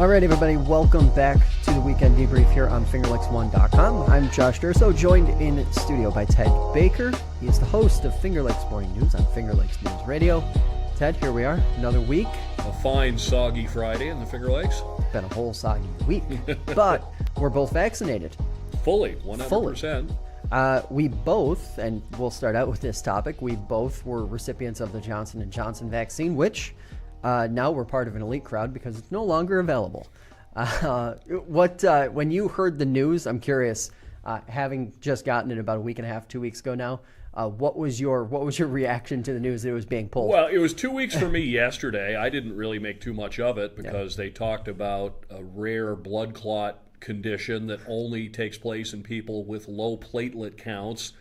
All right, everybody, welcome back to the Weekend Debrief here on FingerLakes1.com. I'm Josh Durso, joined in studio by Ted Baker. He is the host of Finger Lakes Morning News on Finger Lakes News Radio. Ted, here we are, another week. A fine, soggy Friday in the Finger Lakes. It's been a whole soggy week, but we're both vaccinated. Fully, 100%. We both, and we'll start out with this topic, we both were recipients of the Johnson & Johnson vaccine, which now we're part of an elite crowd because it's no longer available. When you heard the news, I'm curious, having just gotten it about a week and a half, 2 weeks ago now, what was your reaction to the news that it was being pulled? Well, it was 2 weeks for me yesterday. I didn't really make too much of it because they talked about a rare blood clot condition that only takes place in people with low platelet counts.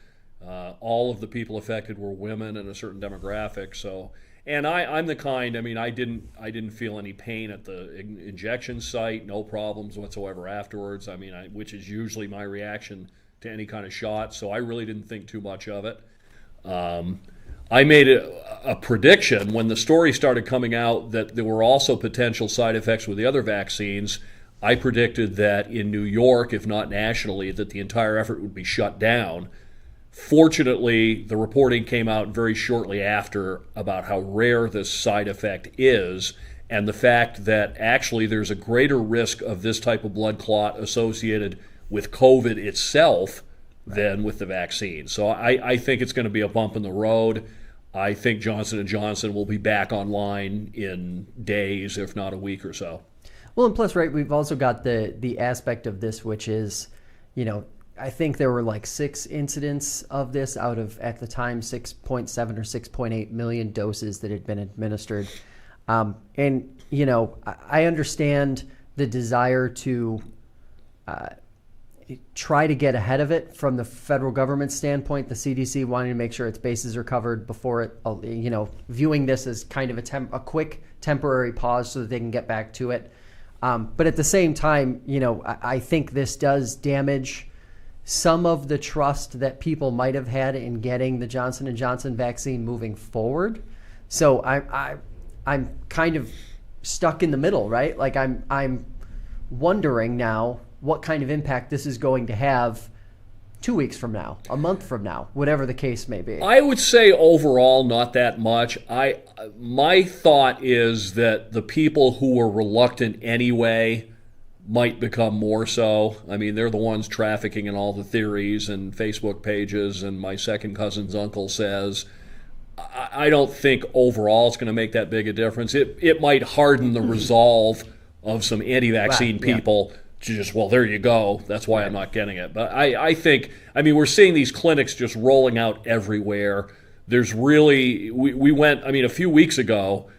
All of the people affected were women in a certain demographic. So, and I'm the kind. I mean, I didn't feel any pain at the injection site. No problems whatsoever afterwards. I mean, which is usually my reaction to any kind of shot. So I really didn't think too much of it. I made a prediction when the story started coming out that there were also potential side effects with the other vaccines. I predicted that in New York, if not nationally, that the entire effort would be shut down. Fortunately, the reporting came out very shortly after about how rare this side effect is and the fact that actually there's a greater risk of this type of blood clot associated with COVID itself than with the vaccine. So I think it's going to be a bump in the road. I think Johnson & Johnson will be back online in days, if not a week or so. Well, and plus, right, we've also got the aspect of this, which is, I think there were like 6 incidents of this out of, at the time, 6.7 or 6.8 million doses that had been administered. I understand the desire to try to get ahead of it from the federal government standpoint, the CDC wanting to make sure its bases are covered before it, viewing this as kind of a quick temporary pause so that they can get back to it. But at the same time, I think this does damage some of the trust that people might have had in getting the Johnson & Johnson vaccine moving forward. So I'm kind of stuck in the middle, right? Like I'm wondering now what kind of impact this is going to have 2 weeks from now, a month from now, whatever the case may be. I would say overall not that much. My thought is that the people who were reluctant anyway might become more so. I mean, they're the ones trafficking in all the theories and Facebook pages, and my second cousin's uncle says. I don't think overall it's going to make that big a difference. It might harden the resolve of some anti-vaccine people to just, well, there you go. That's why I'm not getting it. But I think, we're seeing these clinics just rolling out everywhere. There's really, we went, a few weeks ago,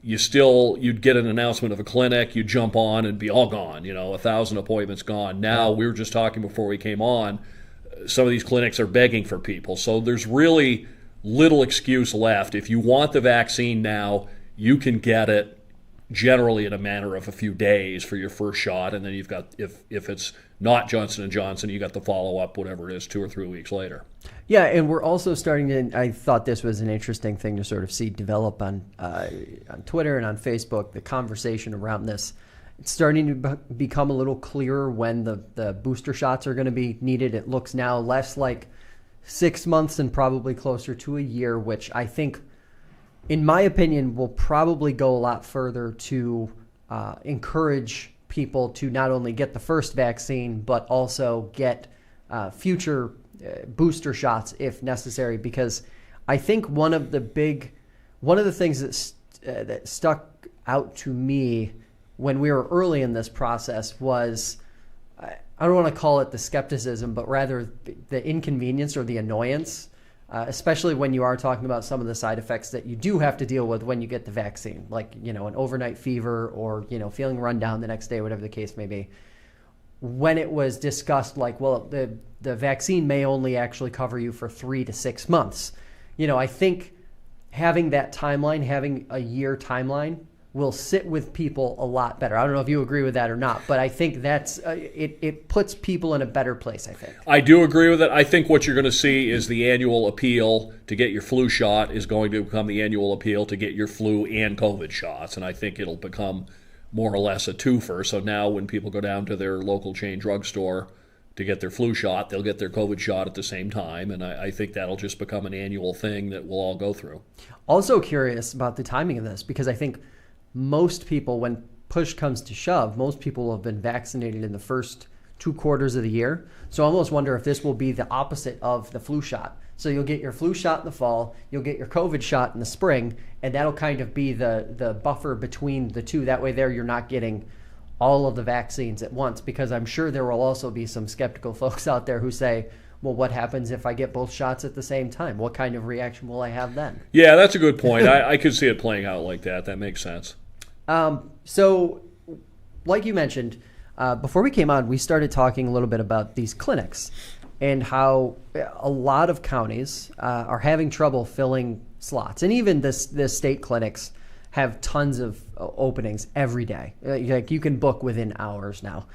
you'd get an announcement of a clinic, you'd jump on and be all gone, 1,000 appointments gone. Now, we were just talking before we came on, some of these clinics are begging for people. So there's really little excuse left. If you want the vaccine now, you can get it generally in a matter of a few days for your first shot, and then you've got, if it's not Johnson & Johnson, you got the follow-up, whatever it is, 2 or 3 weeks later. Yeah, and we're also starting to, I thought this was an interesting thing to sort of see develop on Twitter and on Facebook, the conversation around this. It's starting to become a little clearer when the booster shots are going to be needed. It looks now less like 6 months and probably closer to a year, which I think, in my opinion, will probably go a lot further to encourage people to not only get the first vaccine, but also get future booster shots if necessary. Because I think one of the things that stuck out to me when we were early in this process was, I don't want to call it the skepticism, but rather the inconvenience or the annoyance, especially when you are talking about some of the side effects that you do have to deal with when you get the vaccine, like, an overnight fever or, feeling run down the next day, whatever the case may be. When it was discussed, like, well, the vaccine may only actually cover you for 3 to 6 months. I think having that timeline, having a year timeline, will sit with people a lot better. I don't know if you agree with that or not, but I think that's it puts people in a better place, I think. I do agree with it. I think what you're going to see is the annual appeal to get your flu shot is going to become the annual appeal to get your flu and COVID shots, and I think it'll become more or less a twofer. So now when people go down to their local chain drugstore to get their flu shot, they'll get their COVID shot at the same time. And I think that'll just become an annual thing that we'll all go through. Also curious about the timing of this, because I think most people, when push comes to shove, most people have been vaccinated in the first 2 quarters of the year. So I almost wonder if this will be the opposite of the flu shot. So you'll get your flu shot in the fall, you'll get your COVID shot in the spring, and that'll kind of be the buffer between the two. That way there you're not getting all of the vaccines at once, because I'm sure there will also be some skeptical folks out there who say, well, what happens if I get both shots at the same time? What kind of reaction will I have then? Yeah, that's a good point. I could see it playing out like that. That makes sense. So like you mentioned, before we came on, we started talking a little bit about these clinics and how a lot of counties are having trouble filling slots. And even the state clinics have tons of openings every day. Like you can book within hours now.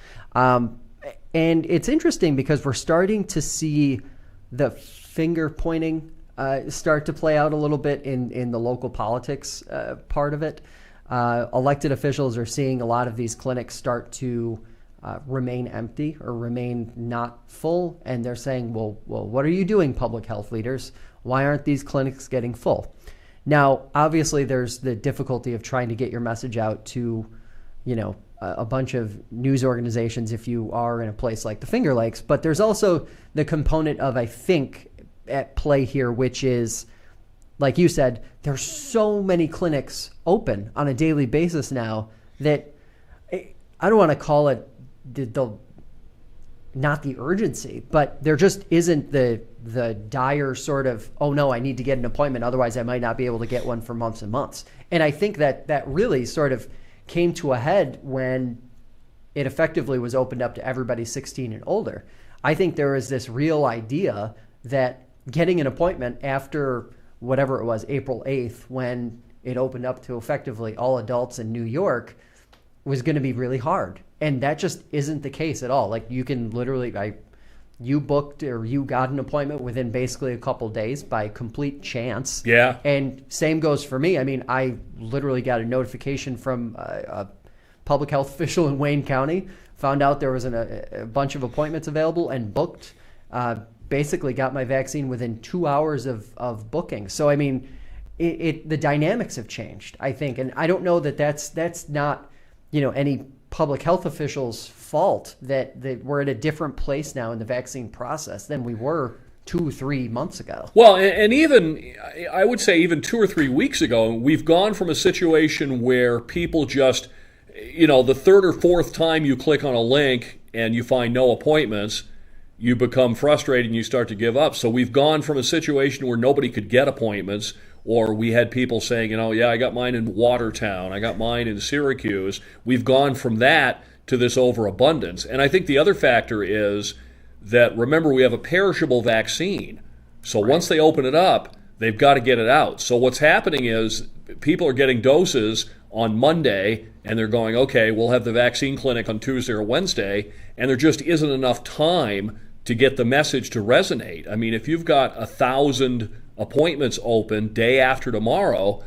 And it's interesting because we're starting to see the finger pointing start to play out a little bit in the local politics part of it. Elected officials are seeing a lot of these clinics start to remain empty or remain not full. And they're saying, well, what are you doing, public health leaders? Why aren't these clinics getting full? Now, obviously, there's the difficulty of trying to get your message out to, a bunch of news organizations if you are in a place like the Finger Lakes. But there's also the component of, I think, at play here, which is, like you said, there's so many clinics open on a daily basis now that I don't want to call it not the urgency, but there just isn't the dire sort of, oh no, I need to get an appointment, otherwise I might not be able to get one for months and months. And I think that really sort of came to a head when it effectively was opened up to everybody 16 and older. I think there was this real idea that getting an appointment after whatever it was, April 8th, when it opened up to effectively all adults in New York, was going to be really hard. And that just isn't the case at all. Like you can literally, you booked or you got an appointment within basically a couple days by complete chance. Yeah. And same goes for me. I mean, I literally got a notification from a public health official in Wayne County, found out there was a bunch of appointments available and booked, basically got my vaccine within 2 hours of booking. So, I mean, the dynamics have changed, I think. And I don't know that that's not, any public health officials' fault that we're at a different place now in the vaccine process than we were 2-3 months ago. Well, and even, I would say even 2 or 3 weeks ago, we've gone from a situation where people just, the third or fourth time you click on a link and you find no appointments, you become frustrated and you start to give up. So we've gone from a situation where nobody could get appointments, or we had people saying, yeah, I got mine in Watertown, I got mine in Syracuse. We've gone from that to this overabundance. And I think the other factor is that, remember, we have a perishable vaccine. So once they open it up, they've got to get it out. So what's happening is people are getting doses on Monday, and they're going, okay, we'll have the vaccine clinic on Tuesday or Wednesday, and there just isn't enough time to get the message to resonate. I mean, if you've got 1,000 appointments open day after tomorrow,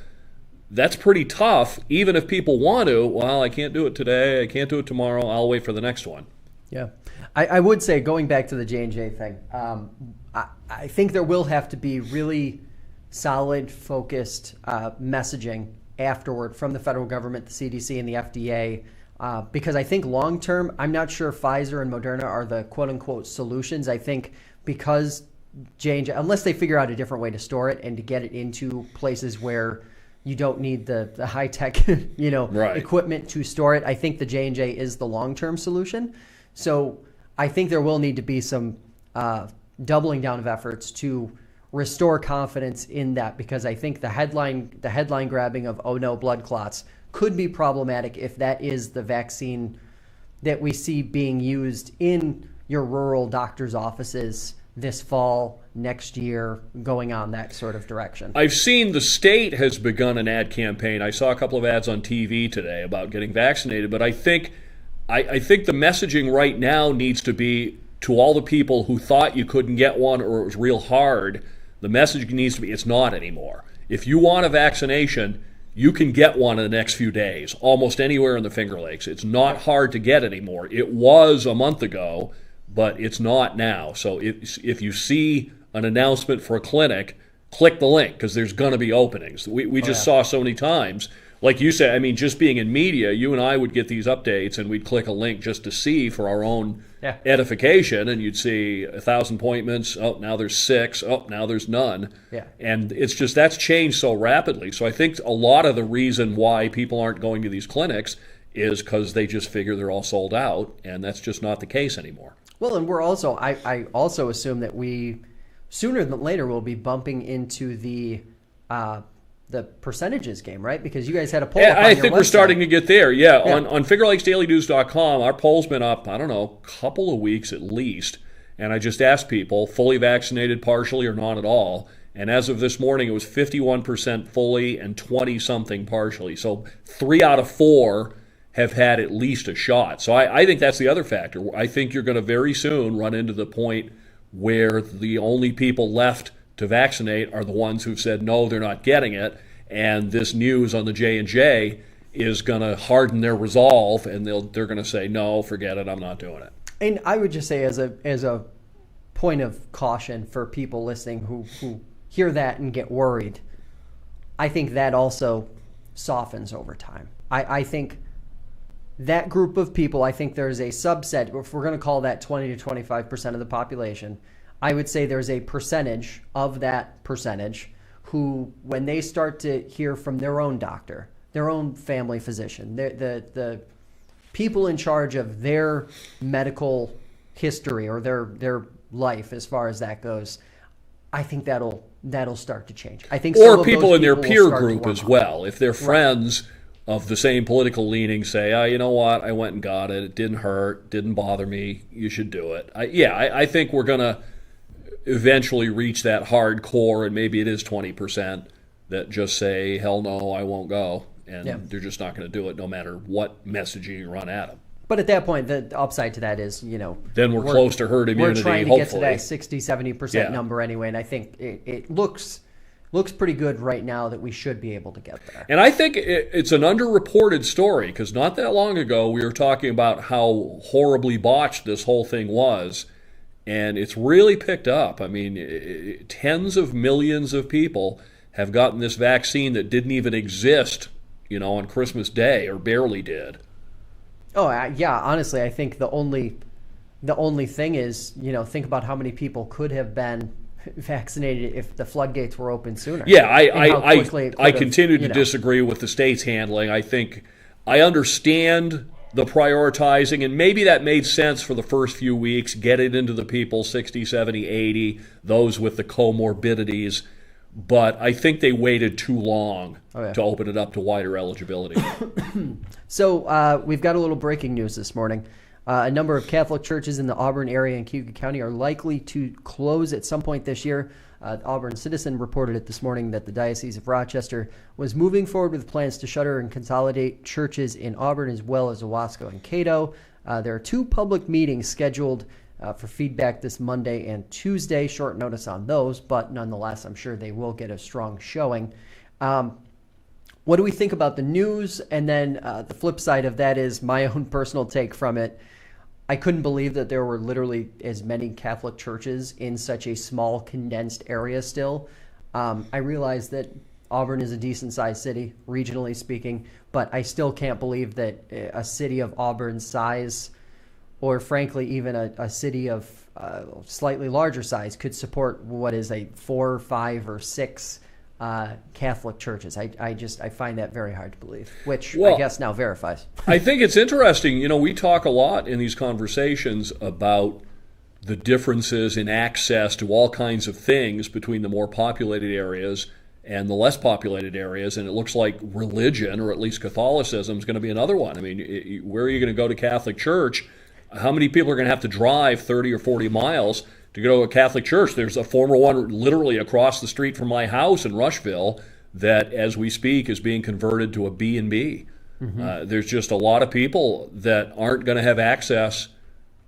that's pretty tough. Even if people want to, well, I can't do it today, I can't do it tomorrow, I'll wait for the next one. Yeah. I would say, going back to the J&J thing, I think there will have to be really solid, focused messaging afterward from the federal government, the CDC, and the FDA, because I think long-term, I'm not sure Pfizer and Moderna are the quote-unquote solutions. I think because J&J, unless they figure out a different way to store it and to get it into places where you don't need the high-tech, right, equipment to store it, I think the J&J is the long-term solution. So I think there will need to be some doubling down of efforts to restore confidence in that, because I think the headline grabbing of, oh no, blood clots, could be problematic if that is the vaccine that we see being used in your rural doctor's offices this fall, next year, going on that sort of direction. I've seen the state has begun an ad campaign. I saw a couple of ads on TV today about getting vaccinated, but I think the messaging right now needs to be to all the people who thought you couldn't get one or it was real hard. The message needs to be, it's not anymore. If you want a vaccination, you can get one in the next few days, almost anywhere in the Finger Lakes. It's not hard to get anymore. It was a month ago, but it's not now. So if you see an announcement for a clinic, click the link, because there's going to be openings. We just saw so many times. Like you said, I mean, just being in media, you and I would get these updates, and we'd click a link just to see for our own edification, and you'd see 1,000 appointments. Oh, now there's 6. Oh, now there's none. Yeah. And it's just, that's changed so rapidly. So I think a lot of the reason why people aren't going to these clinics is because they just figure they're all sold out, and that's just not the case anymore. Well, and we're also, I also assume that we, sooner than later, will be bumping into the percentages game, right? Because you guys had a poll up on I your think website. we're starting to get there. Yeah. On FingerLakesDailyNews.com, our poll's been up, I don't know, a couple of weeks at least. And I just asked people, fully vaccinated, partially, or not at all. And as of this morning, it was 51% fully and 20-something partially. So 3 out of 4 have had at least a shot. So I think that's the other factor. I think you're going to very soon run into the point where the only people left to vaccinate are the ones who've said no, they're not getting it, and this news on the J&J is going to harden their resolve, and they're going to say no, forget it, I'm not doing it. And I would just say, as a point of caution for people listening who hear that and get worried, I think that also softens over time. I think that group of people, I think there's a subset, if we're going to call that 20 to 25% of the population, I would say there's a percentage of that percentage who, when they start to hear from their own doctor, their own family physician, the people in charge of their medical history or their life as far as that goes, I think that'll start to change. I think or people in their peer group as well. If their friends of the same political leaning say, you know what, I went and got it, it didn't hurt, didn't bother me, you should do it. I think we're going to eventually reach that hardcore, and maybe it is 20% that just say, hell no, I won't go. And they're just not going to do it no matter what messaging you run at them. But at that point, the upside to that is, then we're close to herd immunity, we're trying to hopefully. get to that 60, 70% number anyway, and I think it looks pretty good right now that we should be able to get there. And I think it's an underreported story, because not that long ago we were talking about how horribly botched this whole thing was. And it's really picked up. I mean, tens of millions of people have gotten this vaccine that didn't even exist, on Christmas Day, or barely did. Oh, yeah. Honestly, I think the only thing is, think about how many people could have been vaccinated if the floodgates were open sooner. Yeah, I continue to disagree with the state's handling. I think I understand the prioritizing, and maybe that made sense for the first few weeks, get it into the people 60, 70, 80, those with the comorbidities, but I think they waited too long to open it up to wider eligibility. So we've got a little breaking news this morning. A number of Catholic churches in the Auburn area and Cayuga County are likely to close at some point this year. The Auburn Citizen reported it this morning that the Diocese of Rochester was moving forward with plans to shutter and consolidate churches in Auburn as well as Owasco and Cato. There are 2 public meetings scheduled for feedback this Monday and Tuesday. Short notice on those, but nonetheless, I'm sure they will get a strong showing. What do we think about the news? And then the flip side of that is my own personal take from it. I couldn't believe that there were literally as many Catholic churches in such a small, condensed area still. I realize that Auburn is a decent-sized city, regionally speaking, but I still can't believe that a city of Auburn's size, or frankly even a city of slightly larger size, could support what is a 4, 5, or 6 Catholic churches. I find that very hard to believe, which I guess now verifies. I think it's interesting. We talk a lot in these conversations about the differences in access to all kinds of things between the more populated areas and the less populated areas, and it looks like religion, or at least Catholicism, is going to be another one. I mean, where are you going to go to Catholic church? How many people are going to have to drive 30 or 40 miles to go to a Catholic church? There's a former one literally across the street from my house in Rushville that, as we speak, is being converted to a B&B. There's just a lot of people that aren't going to have access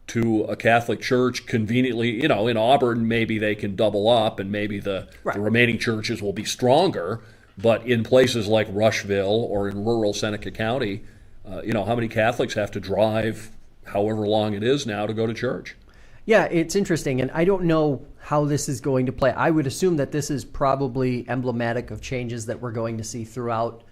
to a Catholic church conveniently. In Auburn, maybe they can double up, and maybe the remaining churches will be stronger. But in places like Rushville or in rural Seneca County, how many Catholics have to drive however long it is now to go to church? Yeah, it's interesting, and I don't know how this is going to play. I would assume that this is probably emblematic of changes that we're going to see throughout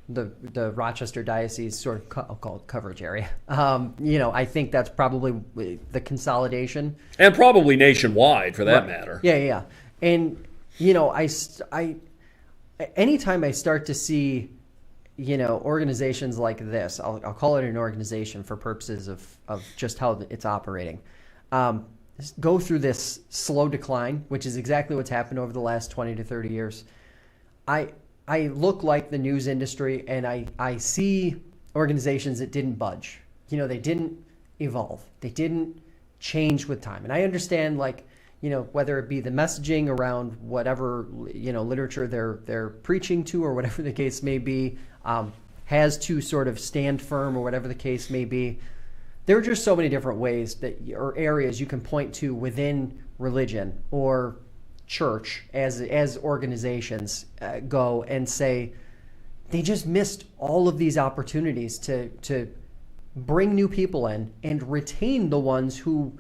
the Rochester Diocese sort of, I'll call it coverage area. I think that's probably the consolidation. And probably nationwide, for that matter. Yeah. And, I anytime I start to see, organizations like this, I'll call it an organization for purposes of just how it's operating, go through this slow decline, which is exactly what's happened over the last 20 to 30 years. I look like the news industry, and I see organizations that didn't budge. They didn't evolve. They didn't change with time. And I understand, whether it be the messaging around whatever, literature they're preaching to or whatever the case may be, has to sort of stand firm or whatever the case may be. There are just so many different ways or areas you can point to within religion or church as organizations go and say they just missed all of these opportunities to bring new people in and retain the ones who,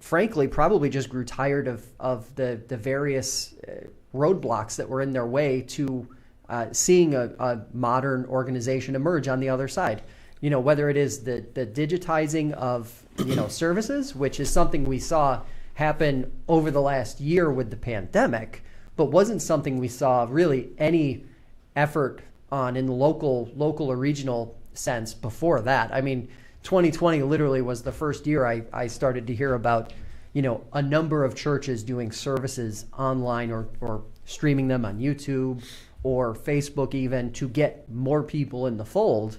frankly, probably just grew tired of the various roadblocks that were in their way to seeing a modern organization emerge on the other side. Whether it is the digitizing of, services, which is something we saw happen over the last year with the pandemic, but wasn't something we saw really any effort on in the local or regional sense before that. I mean, 2020 literally was the first year I started to hear about, a number of churches doing services online or streaming them on YouTube or Facebook even to get more people in the fold.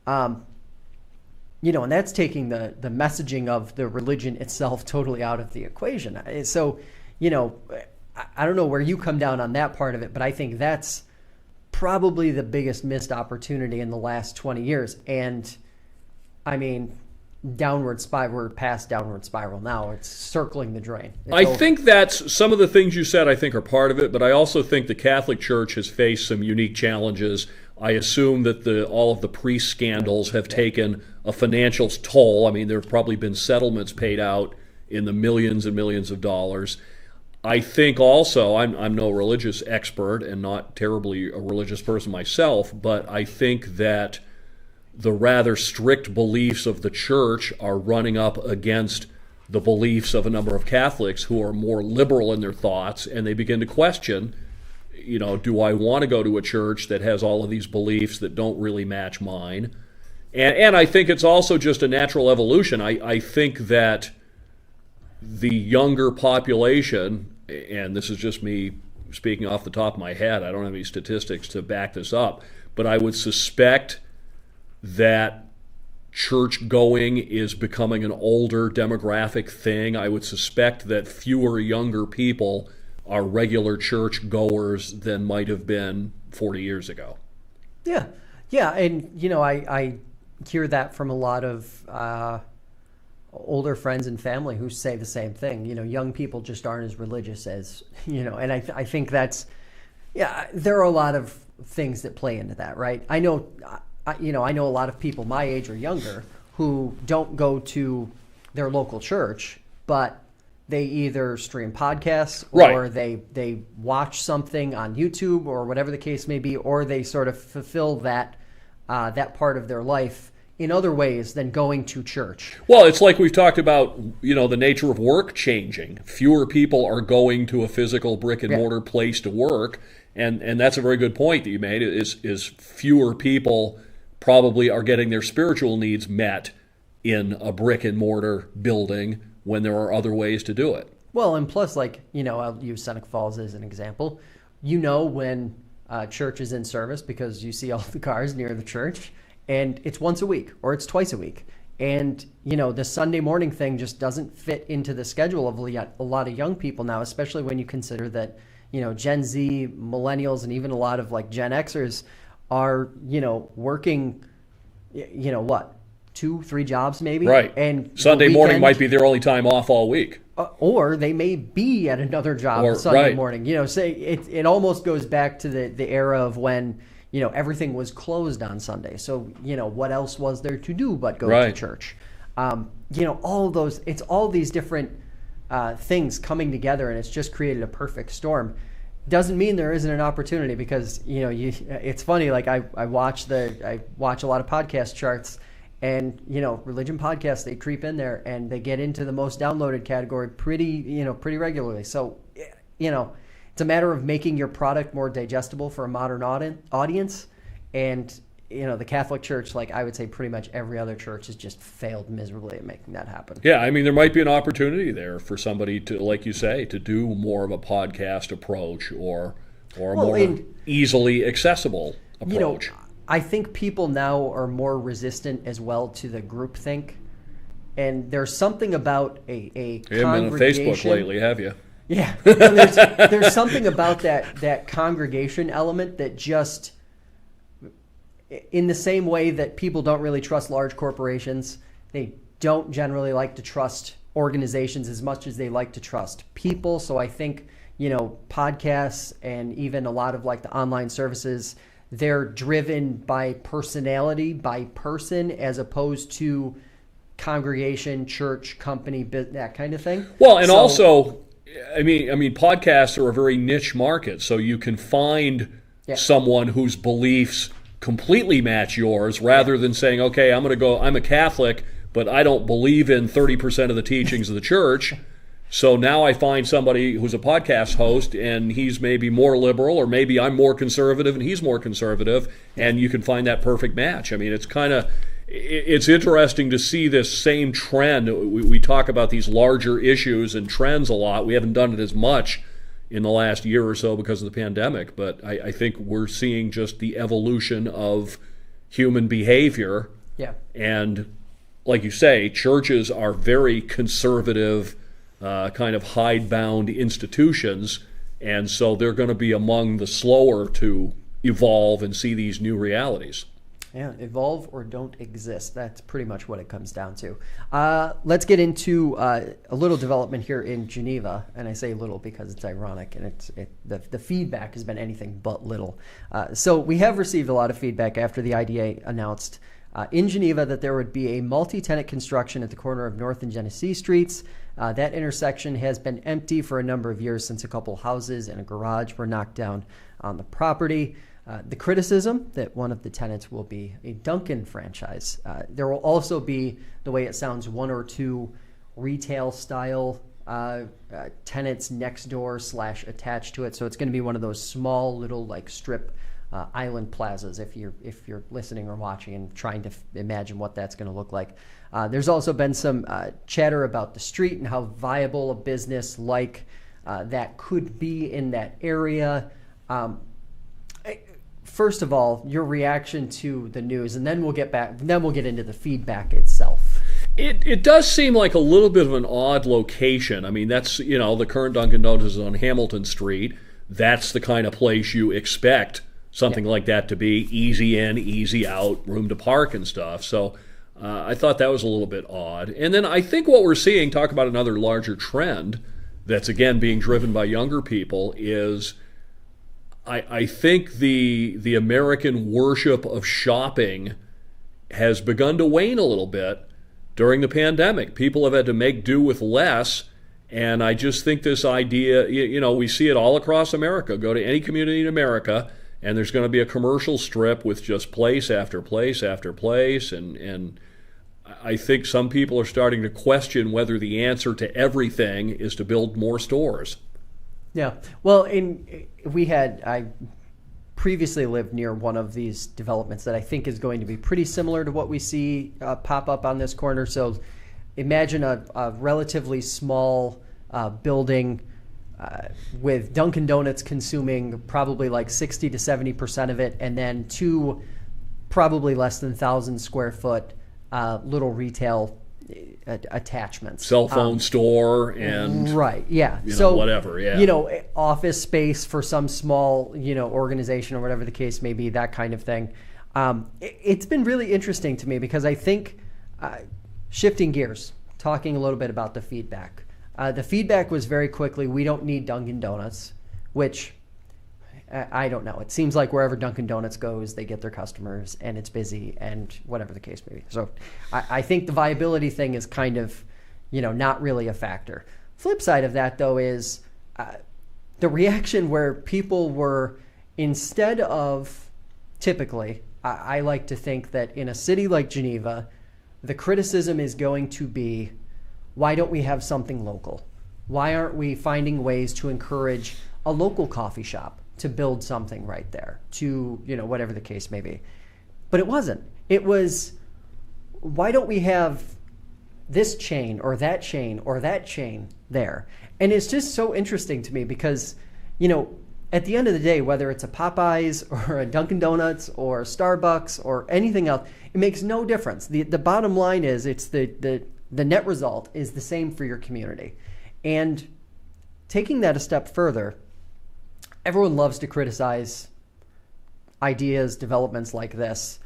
And that's taking the messaging of the religion itself totally out of the equation. So, I don't know where you come down on that part of it, but I think that's probably the biggest missed opportunity in the last 20 years. And I mean, we're past downward spiral now. It's circling the drain. I think that's some of the things you said, I think, are part of it, but I also think the Catholic Church has faced some unique challenges. I assume that all of the priest scandals have taken a financial toll. I mean, there have probably been settlements paid out in the millions and millions of dollars. I think also, I'm no religious expert and not terribly a religious person myself, but I think that the rather strict beliefs of the church are running up against the beliefs of a number of Catholics who are more liberal in their thoughts, and they begin to question, do I want to go to a church that has all of these beliefs that don't really match mine? And I think it's also just a natural evolution. I think that the younger population, and this is just me speaking off the top of my head, I don't have any statistics to back this up, but I would suspect that church going is becoming an older demographic thing. I would suspect that fewer younger people are regular church goers than might have been 40 years ago. Yeah, and I hear that from a lot of older friends and family who say the same thing. Young people just aren't as religious as, and I think that's, there are a lot of things that play into that, right? I know a lot of people my age or younger who don't go to their local church, but they either stream podcasts or they watch something on YouTube or whatever the case may be, or they sort of fulfill that part of their life in other ways than going to church. Well, it's like we've talked about, the nature of work changing. Fewer people are going to a physical brick and mortar place to work, and that's a very good point that you made. Is fewer people probably are getting their spiritual needs met in a brick and mortar building when there are other ways to do it. Well, and plus, I'll use Seneca Falls as an example. When church is in service because you see all the cars near the church, and it's once a week or it's twice a week. And, the Sunday morning thing just doesn't fit into the schedule of a lot of young people now, especially when you consider that, Gen Z, millennials, and even a lot of Gen Xers are, working, 2-3 jobs maybe. Right. And Sunday morning might be their only time off all week. or they may be at another job Or- Sunday right. morning. Say it almost goes back to the era of when everything was closed on Sunday. So what else was there to do but go to Right. church? All of those. It's all these different things coming together, and it's just created a perfect storm. Doesn't mean there isn't an opportunity, because it's funny. Like I watch a lot of podcast charts. And religion podcasts, they creep in there and they get into the most downloaded category pretty regularly. So it's a matter of making your product more digestible for a modern audience. And the Catholic Church, like I would say, pretty much every other church has just failed miserably at making that happen. Yeah, I mean, there might be an opportunity there for somebody to, like you say, to do more of a podcast approach or a more easily accessible approach. I think people now are more resistant as well to the groupthink, and there's something about a You haven't been on Facebook lately, have you? Yeah, there's something about that congregation element that just, in the same way that people don't really trust large corporations, they don't generally like to trust organizations as much as they like to trust people. So I think podcasts and even a lot of like the online services, they're driven by personality, by person, as opposed to congregation, church, company, that kind of thing. Well, and also, I mean, podcasts are a very niche market, so you can find someone whose beliefs completely match yours, rather than saying, okay, I'm a Catholic, but I don't believe in 30% of the teachings of the church. So now I find somebody who's a podcast host, and he's maybe more liberal, or maybe I'm more conservative and he's more conservative, and you can find that perfect match. I mean, it's interesting to see this same trend. We talk about these larger issues and trends a lot. We haven't done it as much in the last year or so because of the pandemic, but I think we're seeing just the evolution of human behavior. Yeah. And like you say, churches are very conservative, kind of hidebound institutions, and so they're going to be among the slower to evolve and see these new realities. Yeah, evolve or don't exist. That's pretty much what it comes down to. Let's get into a little development here in Geneva, and I say little because it's ironic, and the feedback has been anything but little. So we have received a lot of feedback after the IDA announced in Geneva that there would be a multi-tenant construction at the corner of North and Genesee Streets. That intersection has been empty for a number of years since a couple houses and a garage were knocked down on the property. The criticism that one of the tenants will be a Dunkin' franchise. There will also be, the way it sounds, one or two retail-style tenants next door / attached to it. So it's going to be one of those small little like strip island plazas, if you're listening or watching and trying to imagine what that's going to look like. There's also been some chatter about the street and how viable a business like that could be in that area. First of all, your reaction to the news, and then we'll get into the feedback itself. It does seem like a little bit of an odd location. I mean, that's, the current Dunkin' Donuts is on Hamilton Street. That's the kind of place you expect something like that to be. Easy in, easy out, room to park and stuff. So I thought that was a little bit odd. And then I think what we're seeing, talk about another larger trend that's, again, being driven by younger people, is I think the American worship of shopping has begun to wane a little bit during the pandemic. People have had to make do with less, and I just think this idea, we see it all across America. Go to any community in America, and there's going to be a commercial strip with just place after place after place, and I think some people are starting to question whether the answer to everything is to build more stores. Yeah. Well, I previously lived near one of these developments that I think is going to be pretty similar to what we see pop up on this corner. So imagine a relatively small building with Dunkin' Donuts consuming probably like 60 to 70% of it, and then two probably less than 1,000 square foot little retail attachments, cell phone store, and right, yeah, so whatever, yeah, office space for some small organization or whatever the case may be, that kind of thing. It's been really interesting to me because I think shifting gears, talking a little bit about the feedback. The feedback was very quickly, we don't need Dunkin' Donuts, which I don't know. It seems like wherever Dunkin' Donuts goes, they get their customers and it's busy and whatever the case may be. So I think the viability thing is kind of, not really a factor. Flip side of that, though, is the reaction where people were, instead of typically, I like to think that in a city like Geneva, the criticism is going to be, why don't we have something local? Why aren't we finding ways to encourage a local coffee shop to build something right there, to, whatever the case may be? But it wasn't. It was, why don't we have this chain or that chain or that chain there? And it's just so interesting to me because, at the end of the day, whether it's a Popeyes or a Dunkin' Donuts or Starbucks or anything else, it makes no difference. The bottom line is it's the net result is the same for your community. And taking that a step further, everyone loves to criticize ideas, developments like this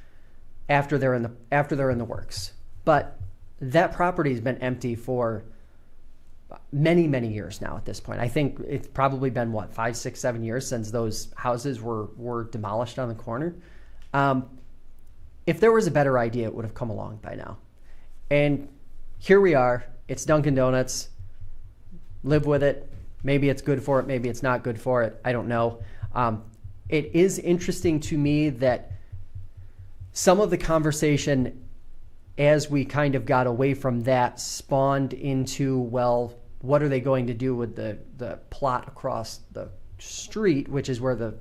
after they're in the works. But that property has been empty for many, many years now at this point. I think it's probably been, 5, 6, 7 years since those houses were demolished on the corner. If there was a better idea, it would have come along by now. And here we are. It's Dunkin' Donuts. Live with it. Maybe it's good for it. Maybe it's not good for it. I don't know. It is interesting to me that some of the conversation, as we kind of got away from that, spawned into, well, what are they going to do with the plot across the street, which is where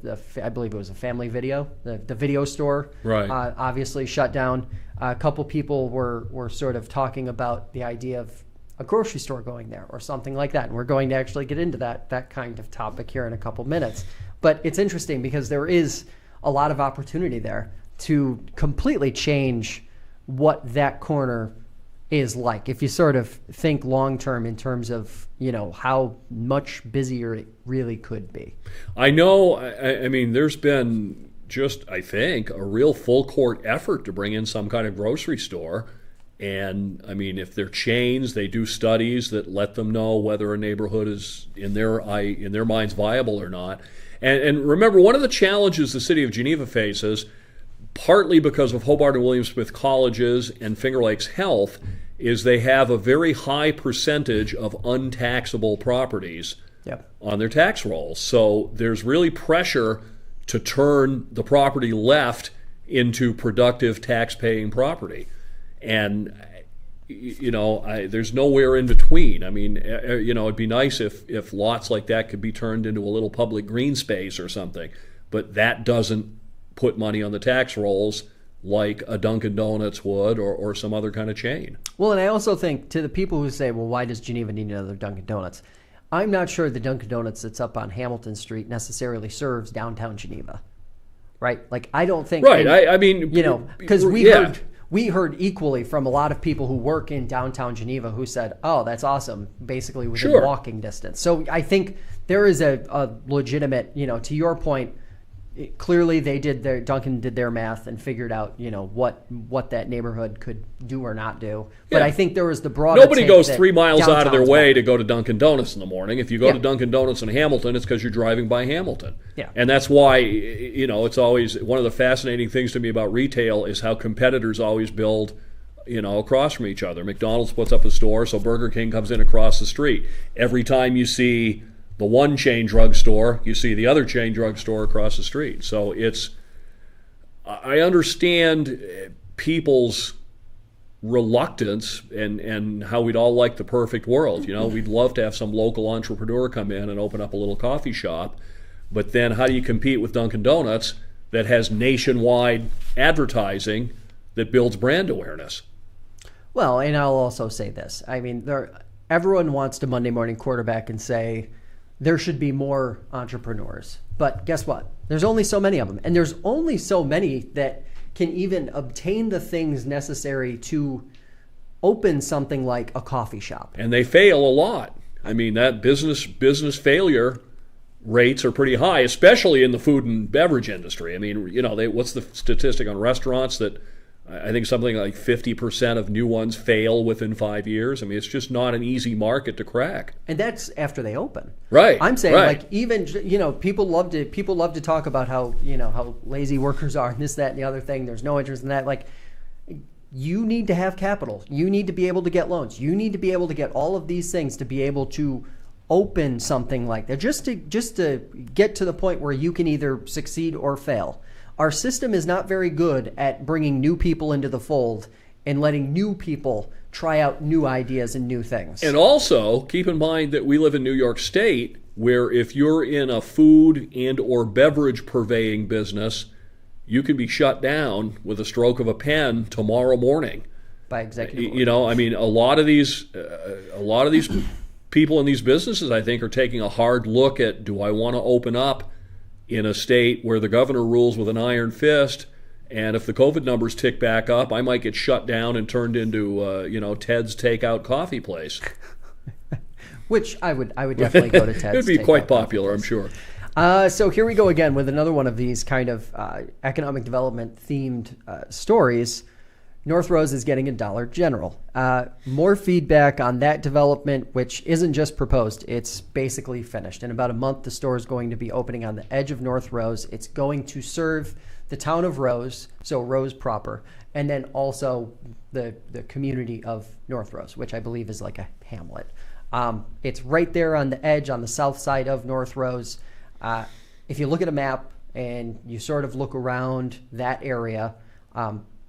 I believe it was a Family Video, the video store, right. Obviously shut down. A couple people were sort of talking about the idea of a grocery store going there or something like that. And we're going to actually get into that kind of topic here in a couple minutes. But it's interesting because there is a lot of opportunity there to completely change what that corner is like. If you sort of think long-term in terms of, how much busier it really could be. I know, I mean, there's been just, I think, a real full-court effort to bring in some kind of grocery store. And, I mean, if they're chains, they do studies that let them know whether a neighborhood is, in their minds, viable or not. And remember, one of the challenges the city of Geneva faces, partly because of Hobart and William Smith colleges and Finger Lakes Health, is they have a very high percentage of untaxable properties on their tax rolls. So there's really pressure to turn the property left into productive tax-paying property. And, there's nowhere in between. I mean, it'd be nice if lots like that could be turned into a little public green space or something. But that doesn't put money on the tax rolls like a Dunkin' Donuts would or some other kind of chain. Well, and I also think to the people who say, well, why does Geneva need another Dunkin' Donuts? I'm not sure the Dunkin' Donuts that's up on Hamilton Street necessarily serves downtown Geneva, right? Like, I don't think... Right, I mean... because we heard equally from a lot of people who work in downtown Geneva who said, oh, that's awesome, basically within walking distance. So I think there is a legitimate, to your point, clearly Dunkin' did their math and figured out, what that neighborhood could do or not do. But I think there was the broader Nobody goes 3 miles out of their way to go to Dunkin' Donuts in the morning. If you go to Dunkin' Donuts in Hamilton, it's because you're driving by Hamilton. Yeah. And that's why, it's always one of the fascinating things to me about retail is how competitors always build, across from each other. McDonald's puts up a store, so Burger King comes in across the street. Every time you see the one chain drugstore, you see the other chain drugstore across the street. So I understand people's reluctance and how we'd all like the perfect world. We'd love to have some local entrepreneur come in and open up a little coffee shop. But then how do you compete with Dunkin' Donuts that has nationwide advertising that builds brand awareness? Well, and I'll also say this. I mean, everyone wants to Monday morning quarterback and say, there should be more entrepreneurs. But guess what? There's only so many of them. And there's only so many that can even obtain the things necessary to open something like a coffee shop. And they fail a lot. I mean, that business failure rates are pretty high, especially in the food and beverage industry. I mean, what's the statistic on restaurants that I think something like 50% of new ones fail within 5 years. I mean, it's just not an easy market to crack. And that's after they open. Right. I'm saying, right. like, even, people love to talk about how, how lazy workers are and this, that, and the other thing. There's no interest in that. Like, you need to have capital. You need to be able to get loans. You need to be able to get all of these things to be able to open something like that, just to get to the point where you can either succeed or fail. Our system is not very good at bringing new people into the fold and letting new people try out new ideas and new things. And also, keep in mind that we live in New York State, where if you're in a food and or beverage purveying business, you can be shut down with a stroke of a pen tomorrow morning. By executive order. I mean, a lot of these people in these businesses, I think, are taking a hard look at, do I want to open up in a state where the governor rules with an iron fist, and if the COVID numbers tick back up, I might get shut down and turned into, Ted's Takeout Coffee Place. Which I would definitely go to Ted's. It would be quite popular, I'm sure. So here we go again with another one of these kind of economic development themed stories. North Rose is getting a Dollar General. More feedback on that development, which isn't just proposed, it's basically finished. In about a month, the store is going to be opening on the edge of North Rose. It's going to serve the town of Rose, so Rose proper, and then also the community of North Rose, which I believe is like a hamlet. It's right there on the edge on the south side of North Rose. If you look at a map and you sort of look around that area,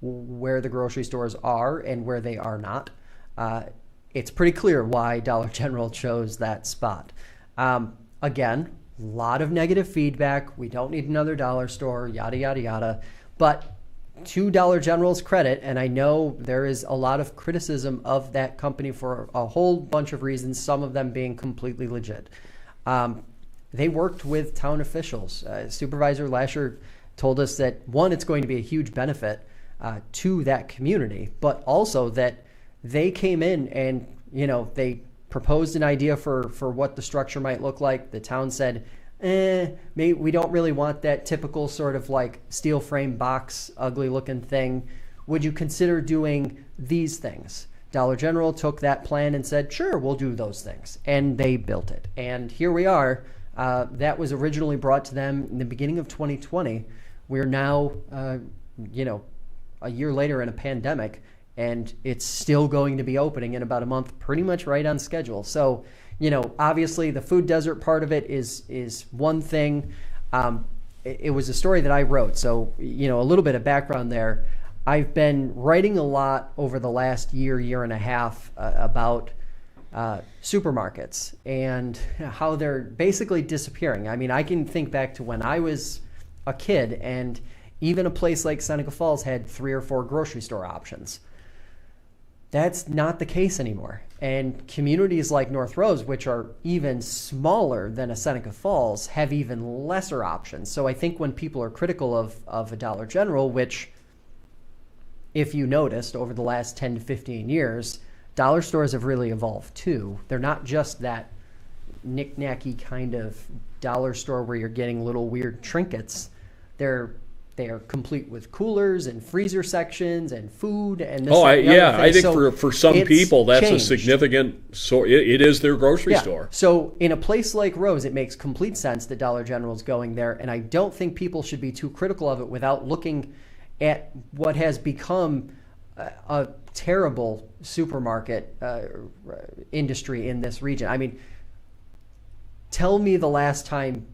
where the grocery stores are and where they are not, it's pretty clear why Dollar General chose that spot. Again, a lot of negative feedback. We don't need another dollar store, yada, yada, yada. But to Dollar General's credit, and I know there is a lot of criticism of that company for a whole bunch of reasons, some of them being completely legit. They worked with town officials. Supervisor Lasher told us that, one, it's going to be a huge benefit to that community, but also that they came in and, they proposed an idea for what the structure might look like. The town said, maybe we don't really want that typical sort of like steel frame box, ugly looking thing. Would you consider doing these things? Dollar General took that plan and said, sure, we'll do those things. And they built it. And here we are. That was originally brought to them in the beginning of 2020. We're now, a year later in a pandemic, and it's still going to be opening in about a month, pretty much right on schedule. So, obviously the food desert part of it is one thing. It was a story that I wrote. So, a little bit of background there. I've been writing a lot over the last year and a half about supermarkets and how they're basically disappearing. I mean, I can think back to when I was a kid, and even a place like Seneca Falls had 3 or 4 grocery store options. That's not the case anymore. And communities like North Rose, which are even smaller than a Seneca Falls, have even lesser options. So I think when people are critical of a Dollar General, which, if you noticed, over the last 10 to 15 years, dollar stores have really evolved too. They're not just that knick-knacky kind of dollar store where you're getting little weird trinkets. They are complete with coolers and freezer sections and food and this. I think so for some people that's changed. A significant. So it is their grocery store. So in a place like Rose, it makes complete sense that Dollar General is going there, and I don't think people should be too critical of it without looking at what has become a terrible supermarket industry in this region. I mean, tell me the last time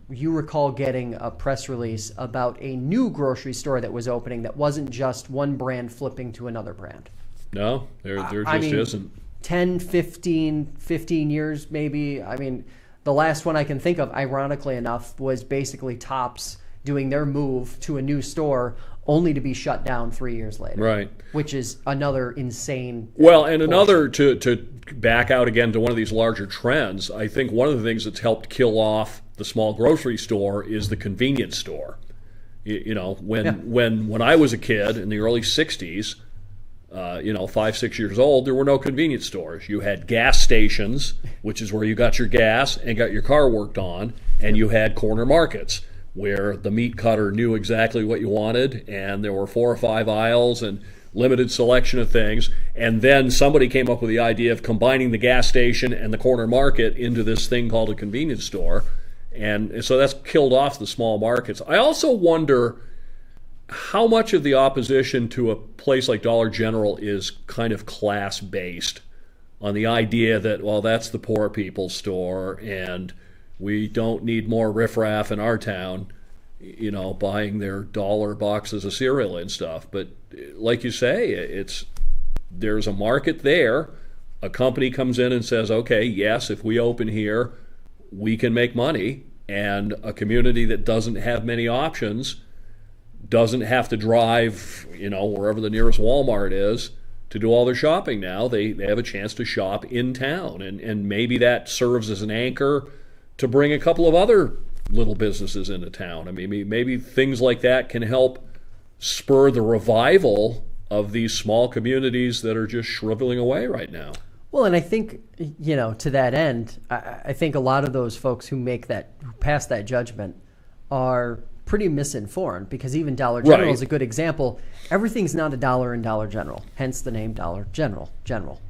you recall getting a press release about a new grocery store that was opening that wasn't just one brand flipping to another brand. No, there just isn't. 10, 15 years maybe. I mean, the last one I can think of, ironically enough, was basically Tops doing their move to a new store only to be shut down 3 years later. Right. Which is another insane. Well, and another, to back out again to one of these larger trends, I think one of the things that's helped kill off the small grocery store is the convenience store. When I was a kid in the early 60s, 5, 6 years old, there were no convenience stores. You had gas stations, which is where you got your gas and got your car worked on, and you had corner markets where the meat cutter knew exactly what you wanted, and there were 4 or 5 aisles and limited selection of things. And then somebody came up with the idea of combining the gas station and the corner market into this thing called a convenience store. And so that's killed off the small markets. I also wonder how much of the opposition to a place like Dollar General is kind of class-based, on the idea that, well, that's the poor people's store and we don't need more riffraff in our town, buying their dollar boxes of cereal and stuff. But like you say, there's a market there. A company comes in and says, okay, yes, if we open here, we can make money. And a community that doesn't have many options doesn't have to drive, wherever the nearest Walmart is to do all their shopping now. They have a chance to shop in town. And maybe that serves as an anchor to bring a couple of other little businesses into town. I mean, maybe things like that can help spur the revival of these small communities that are just shriveling away right now. Well, and I think, to that end, I think a lot of those folks who pass that judgment are pretty misinformed, because even Dollar General is a good example. Everything's not a dollar in Dollar General, hence the name Dollar General,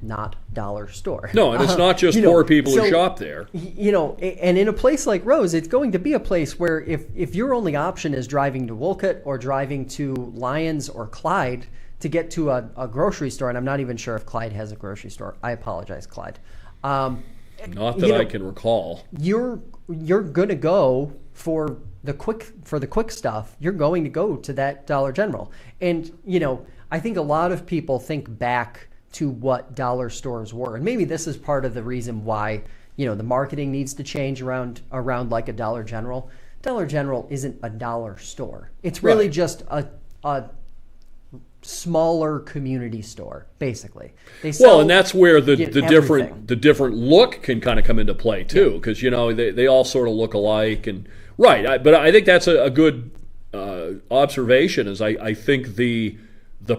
not dollar store. No, and it's not just poor people who shop there. And in a place like Rose, it's going to be a place where if your only option is driving to Wolcott or driving to Lyons or Clyde to get to a grocery store, and I'm not even sure if Clyde has a grocery store. I apologize, Clyde. Not that I can recall. You're going to go for the quick stuff. You're going to go to that Dollar General. And, I think a lot of people think back to what dollar stores were. And maybe this is part of the reason why, the marketing needs to change around like a Dollar General. Dollar General isn't a dollar store. It's really just a smaller community store, basically. And that's where the different look can kind of come into play too, because they all sort of look alike. And but I think that's a good observation. Is I think the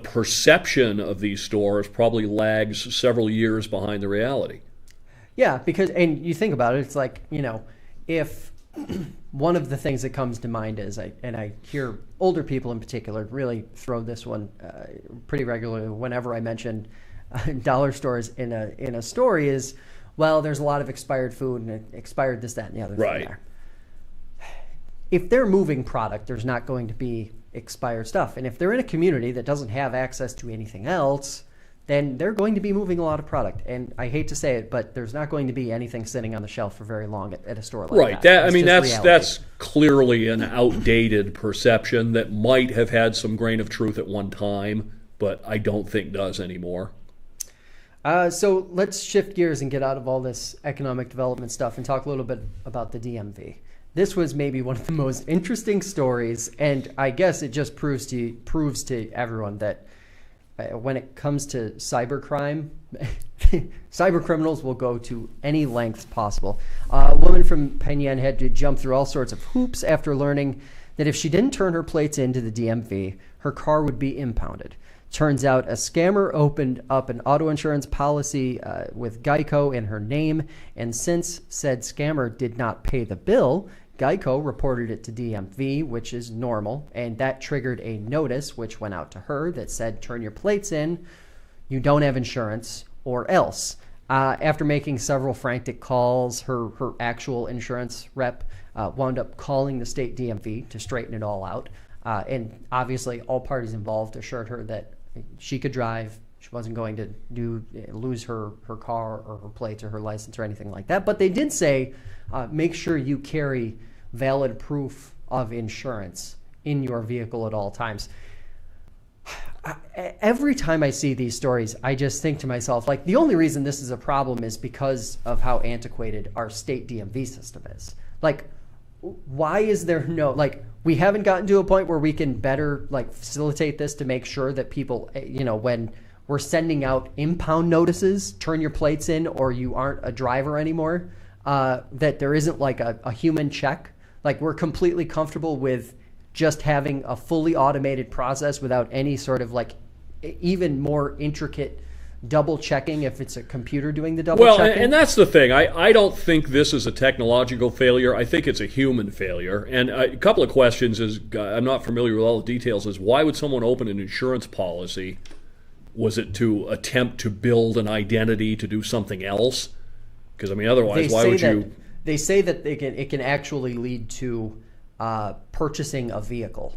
perception of these stores probably lags several years behind the reality. Yeah, and you think about it, it's like, if one of the things that comes to mind is, I hear older people in particular really throw this one pretty regularly whenever I mention dollar stores in a story, is, well, there's a lot of expired food and expired this, that, and the other thing there. If they're moving product, there's not going to be expired stuff. And if they're in a community that doesn't have access to anything else, then they're going to be moving a lot of product. And I hate to say it, but there's not going to be anything sitting on the shelf for very long at a store like that. That's clearly an outdated perception that might have had some grain of truth at one time, but I don't think does anymore. So let's shift gears and get out of all this economic development stuff and talk a little bit about the DMV. This was maybe one of the most interesting stories, and I guess it just proves to everyone that when it comes to cybercrime, cyber criminals will go to any lengths possible. A woman from Penn had to jump through all sorts of hoops after learning that if she didn't turn her plates into the DMV, her car would be impounded. Turns out a scammer opened up an auto insurance policy with Geico in her name, and since said scammer did not pay the bill, Geico reported it to DMV, which is normal, and that triggered a notice which went out to her that said, turn your plates in, you don't have insurance, or else. After making several frantic calls, her actual insurance rep wound up calling the state DMV to straighten it all out. And obviously all parties involved assured her that she could drive. She wasn't going to lose her car or her plates or her license or anything like that. But they did say, make sure you carry valid proof of insurance in your vehicle at all times. Every time I see these stories, I just think to myself, like, the only reason this is a problem is because of how antiquated our state DMV system is. Like, why is there we haven't gotten to a point where we can better facilitate this to make sure that people, when we're sending out impound notices, turn your plates in or you aren't a driver anymore, that there isn't a human check. We're completely comfortable with just having a fully automated process without any sort of even more intricate double checking if it's a computer doing the double Well, checking. and that's the thing. I don't think this is a technological failure. I think it's a human failure. And a couple of questions is, I'm not familiar with all the details, is why would someone open an insurance policy? Was it to attempt to build an identity to do something else? Because, I mean, otherwise, why would you... They say that it can actually lead to purchasing a vehicle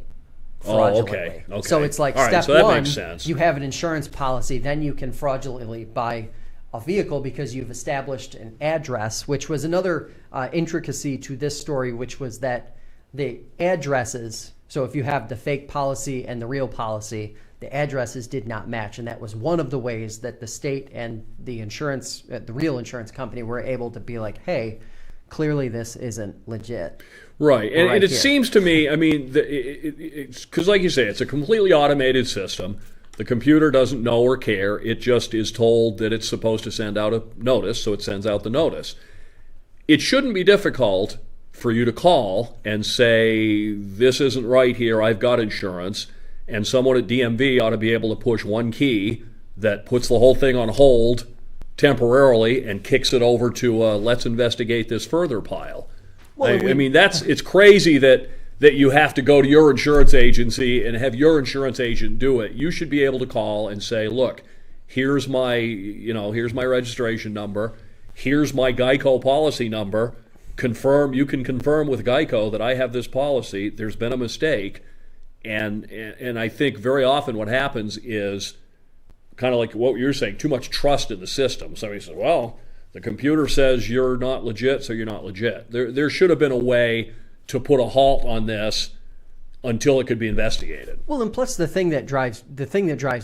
fraudulently. Oh, okay. So it's like all right, step so that one, makes sense. you have an insurance policy, then you can fraudulently buy a vehicle because you've established an address, which was another intricacy to this story, which was that the addresses, so if you have the fake policy and the real policy, the addresses did not match. And that was one of the ways that the state and the real insurance company were able to be like, hey, clearly this isn't legit. Right, and it here. seems to me, I mean, because like you say, it's a completely automated system. The computer doesn't know or care. It just is told that it's supposed to send out a notice, so it sends out the notice. It shouldn't be difficult for you to call and say, this isn't right here, I've got insurance, and someone at DMV ought to be able to push one key that puts the whole thing on hold temporarily and kicks it over to let's investigate this further pile. Well, I mean, it's crazy that you have to go to your insurance agency and have your insurance agent do it. You should be able to call and say, look, here's my registration number, here's my Geico policy number. You can confirm with Geico that I have this policy. There's been a mistake, and I think very often what happens is kind of like what you're saying, too much trust in the system. Somebody says, well, the computer says you're not legit, so you're not legit. There should have been a way to put a halt on this until it could be investigated. Well, and plus the thing that drives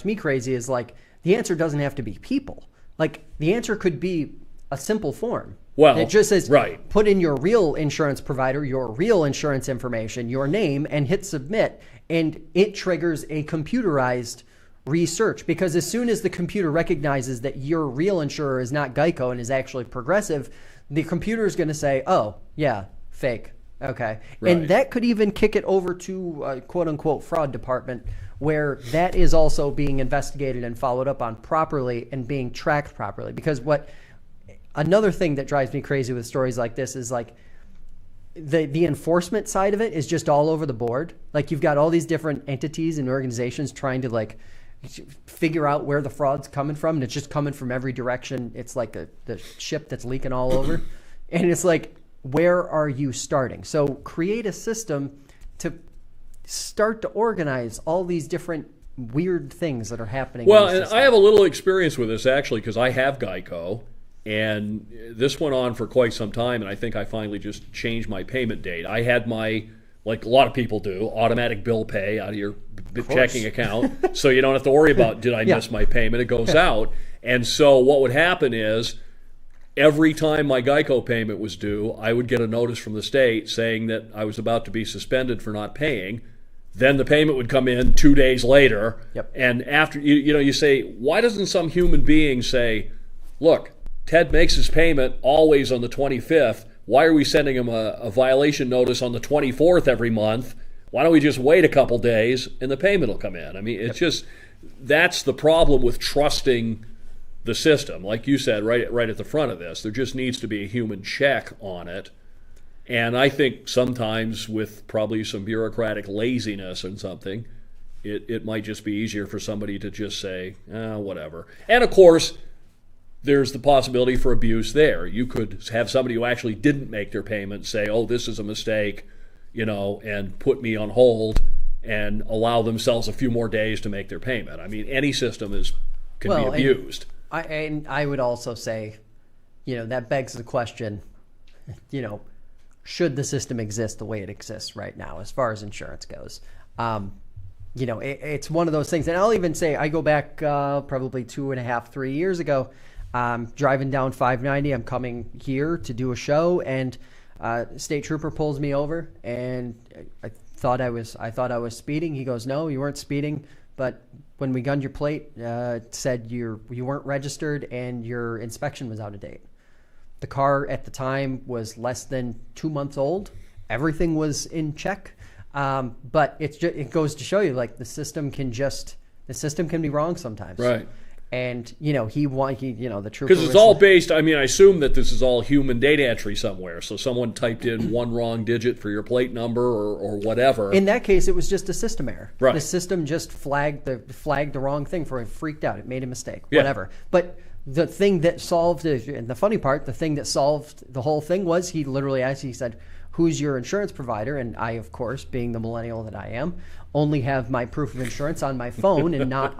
me crazy is like the answer doesn't have to be people. Like the answer could be a simple form. Well, it just says, right. Put in your real insurance provider, your real insurance information, your name, and hit submit, and it triggers a computerized research, because as soon as the computer recognizes that your real insurer is not Geico and is actually Progressive, the computer is going to say, oh, yeah, fake. Okay. Right. And that could even kick it over to a quote unquote fraud department, where that is also being investigated and followed up on properly and being tracked properly. Because another thing that drives me crazy with stories like this is like the enforcement side of it is just all over the board. Like you've got all these different entities and organizations trying to like figure out where the fraud's coming from, and it's just coming from every direction. It's like the ship that's leaking all over. And it's like, where are you starting? So create a system to start to organize all these different weird things that are happening. Well, and I have a little experience with this actually, because I have Geico, and this went on for quite some time, and I think I finally just changed my payment date. I had my, like a lot of people do, automatic bill pay out of your checking account, so you don't have to worry about, did I miss my payment? It goes out. And so what would happen is, every time my Geico payment was due, I would get a notice from the state saying that I was about to be suspended for not paying. Then the payment would come in 2 days later. Yep. And after, you say, why doesn't some human being say, look, Ted makes his payment always on the 25th. Why are we sending him a violation notice on the 24th every month? Why don't we just wait a couple days and the payment will come in? I mean, it's just, that's the problem with trusting the system. Like you said, right at the front of this, there just needs to be a human check on it. And I think sometimes with probably some bureaucratic laziness and something, it might just be easier for somebody to just say, whatever. And of course, there's the possibility for abuse there. You could have somebody who actually didn't make their payment say, oh, this is a mistake, and put me on hold and allow themselves a few more days to make their payment. I mean, any system can be abused. And I would also say, that begs the question, should the system exist the way it exists right now as far as insurance goes? It's one of those things. And I'll even say, I go back probably 2.5, 3 years ago, driving down 590. I'm coming here to do a show, and state trooper pulls me over, and I thought I was speeding. He goes, no, you weren't speeding, but when we gunned your plate, it said you weren't registered and your inspection was out of date. The car at the time was less than 2 months old. Everything was in check. But it goes to show you, like, the system can be wrong sometimes. Right. And the trooper because it's all based. I mean, I assume that this is all human data entry somewhere. So someone typed in one wrong digit for your plate number or whatever. In that case, it was just a system error. Right. The system just flagged the wrong thing for it. Freaked out. It made a mistake. Yeah. Whatever. But the thing that solved it, and the funny part, the thing that solved the whole thing was he literally asked. He said, "Who's your insurance provider?" And I, of course, being the millennial that I am, only have my proof of insurance on my phone and not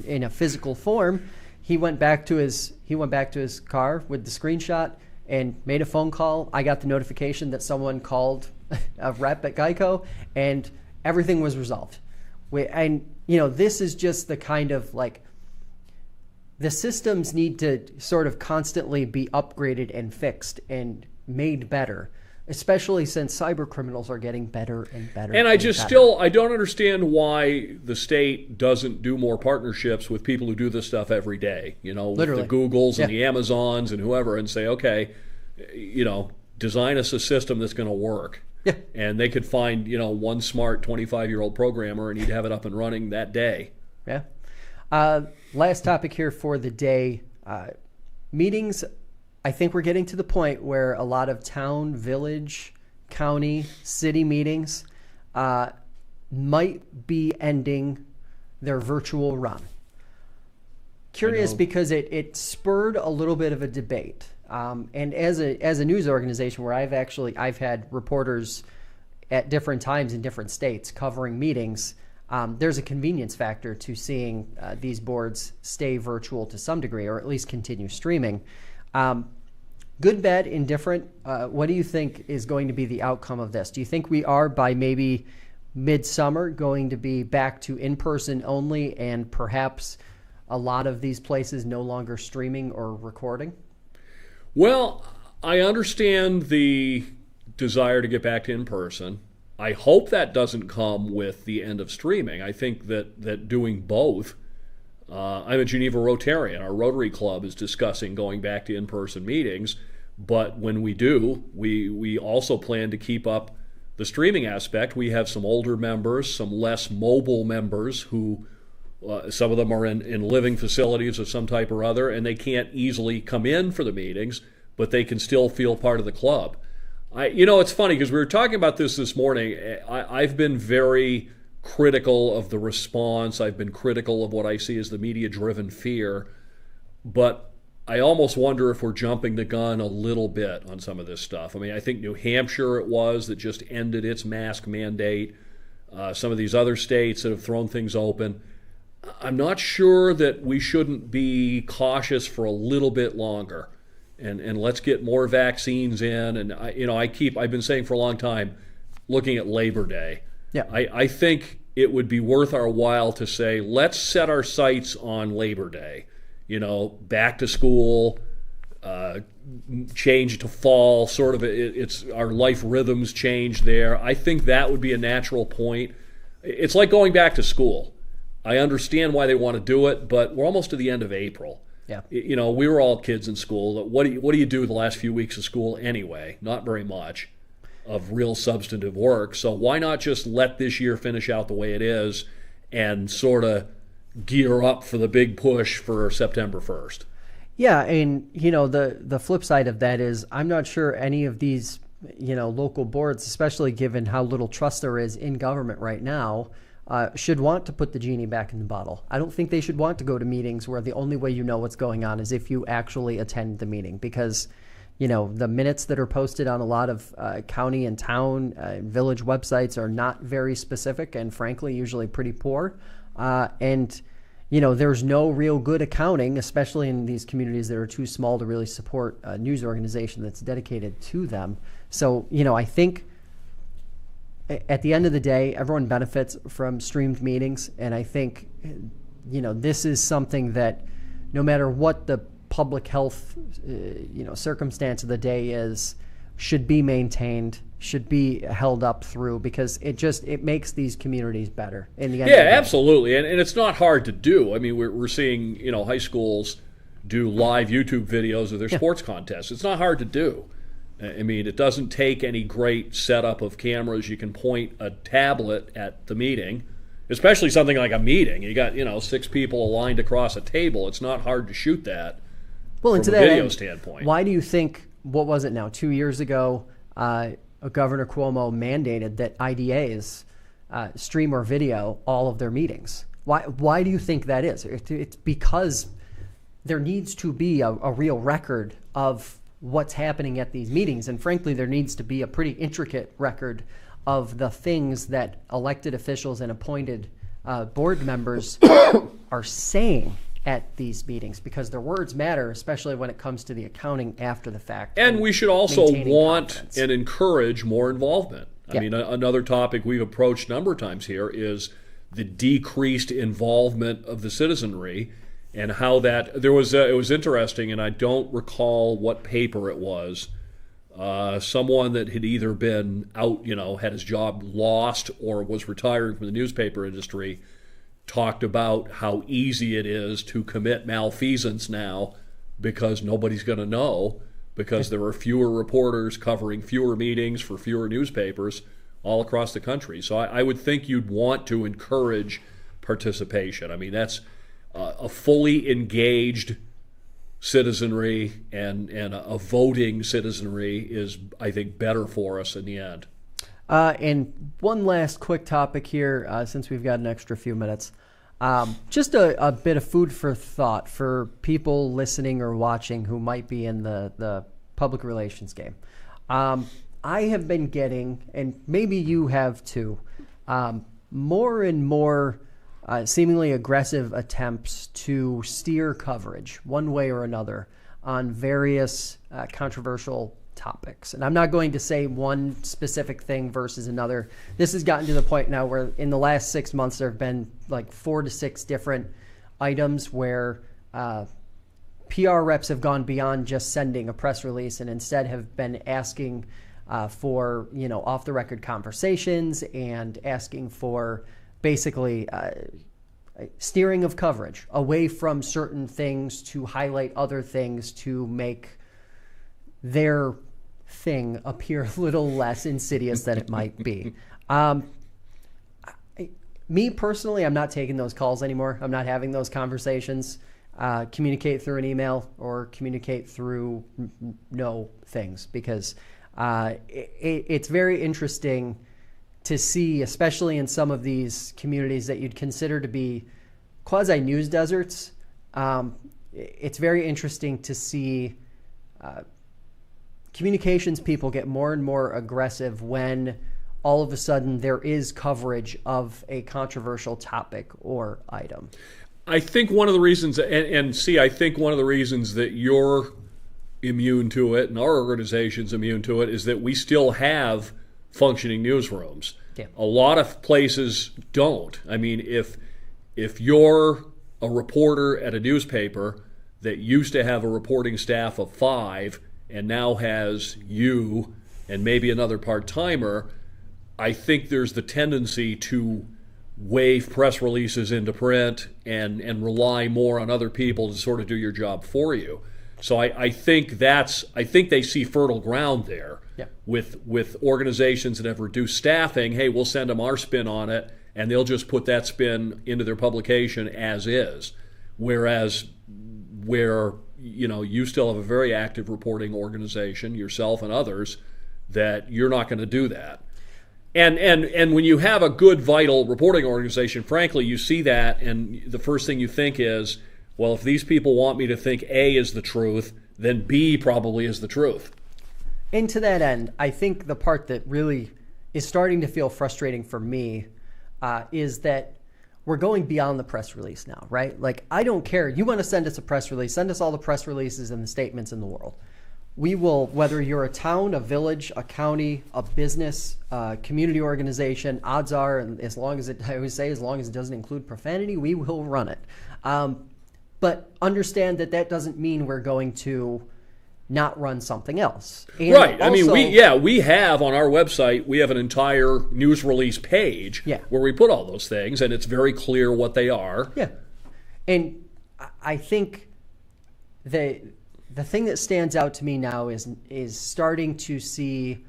in a physical form. He went back to his car with the screenshot and made a phone call. I got the notification that someone called a rep at Geico, and everything was resolved. This is just the kind of the systems need to sort of constantly be upgraded and fixed and made better, especially since cyber criminals are getting better and better. And I don't understand why the state doesn't do more partnerships with people who do this stuff every day, Literally. with the Googles and the Amazons and whoever, and say, okay, design us a system that's going to work. Yeah. And they could find, one smart 25-year-old programmer and he'd have it up and running that day. Yeah. Last topic here for the day, meetings. I think we're getting to the point where a lot of town, village, county, city meetings might be ending their virtual run. Curious because it spurred a little bit of a debate. And as a news organization where I've had reporters at different times in different states covering meetings, there's a convenience factor to seeing these boards stay virtual to some degree, or at least continue streaming. Good, bad, indifferent. What do you think is going to be the outcome of this? Do you think we are, by maybe midsummer, going to be back to in-person only, and perhaps a lot of these places no longer streaming or recording? Well, I understand the desire to get back to in-person. I hope that doesn't come with the end of streaming. I think that doing both. I'm a Geneva Rotarian. Our Rotary Club is discussing going back to in-person meetings, but when we do, we also plan to keep up the streaming aspect. We have some older members, some less mobile members who some of them are in living facilities of some type or other, and they can't easily come in for the meetings, but they can still feel part of the club. It's funny because we were talking about this morning. I've been very critical of the response. I've been critical of what I see as the media-driven fear, but I almost wonder if we're jumping the gun a little bit on some of this stuff. I mean, I think New Hampshire it was that just ended its mask mandate. Some of these other states that have thrown things open. I'm not sure that we shouldn't be cautious for a little bit longer, and let's get more vaccines in. And I've been saying for a long time, looking at Labor Day. Yeah. I think it would be worth our while to say, let's set our sights on Labor Day. Back to school, change to fall, sort of it's our life rhythms change there. I think that would be a natural point. It's like going back to school. I understand why they want to do it, but we're almost to the end of April. Yeah. We were all kids in school. What do you do the last few weeks of school anyway? Not very much of real substantive work. So why not just let this year finish out the way it is and sort of gear up for the big push for September 1st? Yeah, and the flip side of that is I'm not sure any of these local boards, especially given how little trust there is in government right now, should want to put the genie back in the bottle. I don't think they should want to go to meetings where the only way you know what's going on is if you actually attend the meeting, because the minutes that are posted on a lot of county and town village websites are not very specific and frankly usually pretty poor. And there's no real good accounting, especially in these communities that are too small to really support a news organization that's dedicated to them. So, I think at the end of the day, everyone benefits from streamed meetings. And I think, this is something that no matter what the public health, circumstance of the day is, should be maintained, should be held up through, because it makes these communities better in the end. Yeah, absolutely. And it's not hard to do. I mean, we're seeing, high schools do live YouTube videos of their sports contests. It's not hard to do. I mean, it doesn't take any great setup of cameras. You can point a tablet at the meeting especially something like a meeting. You got 6 people aligned across a table. It's not hard to shoot that. Well, from to a that video end, standpoint. Why do you think? What was it now? 2 years ago, Governor Cuomo mandated that IDAs stream or video all of their meetings. Why do you think that is? It's because there needs to be a real record of what's happening at these meetings. And frankly, there needs to be a pretty intricate record of the things that elected officials and appointed board members are saying at these meetings, because their words matter, especially when it comes to the accounting after the fact. And we should also want confidence. and encourage more involvement. I mean, another topic we've approached a number of times here is the decreased involvement of the citizenry, and how that it was interesting, and I don't recall what paper it was. Someone that had either been out, had his job lost or was retiring from the newspaper industry, talked about how easy it is to commit malfeasance now because nobody's going to know, because there are fewer reporters covering fewer meetings for fewer newspapers all across the country. So I would think you'd want to encourage participation. I mean, that's a fully engaged citizenry and a voting citizenry is, I think, better for us in the end. And one last quick topic here, since we've got an extra few minutes. Just a bit of food for thought for people listening or watching who might be in the public relations game. I have been getting, and maybe you have too, more and more seemingly aggressive attempts to steer coverage one way or another on various controversial topics. And I'm not going to say one specific thing versus another. This has gotten to the point now where in the last 6 months there have been like 4 to 6 different items where PR reps have gone beyond just sending a press release and instead have been asking for off the record conversations and asking for basically steering of coverage away from certain things to highlight other things to make their thing appear a little less insidious than it might be. Me personally, I'm not taking those calls anymore. I'm not having those conversations. Communicate through an email or communicate through no things, because it's very interesting to see, especially in some of these communities that you'd consider to be quasi-news deserts. It's very interesting to see communications people get more and more aggressive when all of a sudden there is coverage of a controversial topic or item. I think one of the reasons, I think one of the reasons that you're immune to it and our organization's immune to it is that we still have functioning newsrooms. Yeah. A lot of places don't. I mean, if you're a reporter at a newspaper that used to have a reporting staff of 5 and now has you and maybe another part-timer, I think there's the tendency to wave press releases into print and rely more on other people to sort of do your job for you. So I think they see fertile ground there. Yeah. With organizations that have reduced staffing. Hey, we'll send them our spin on it, and they'll just put that spin into their publication as is. Whereas you still have a very active reporting organization, yourself and others, that you're not going to do that. And when you have a good, vital reporting organization, frankly, you see that, and the first thing you think is, well, if these people want me to think A is the truth, then B probably is the truth. And to that end, I think the part that really is starting to feel frustrating for me is that we're going beyond the press release now, right? Like, I don't care. You want to send us a press release, send us all the press releases and the statements in the world. We will, whether you're a town, a village, a county, a business, a community organization, odds are, and as long as it doesn't include profanity, we will run it. But understand that doesn't mean we're going to not run something else. And right. Also, I mean, we have on our website, we have an entire news release page where we put all those things, and it's very clear what they are. Yeah. And I think the thing that stands out to me now is starting to see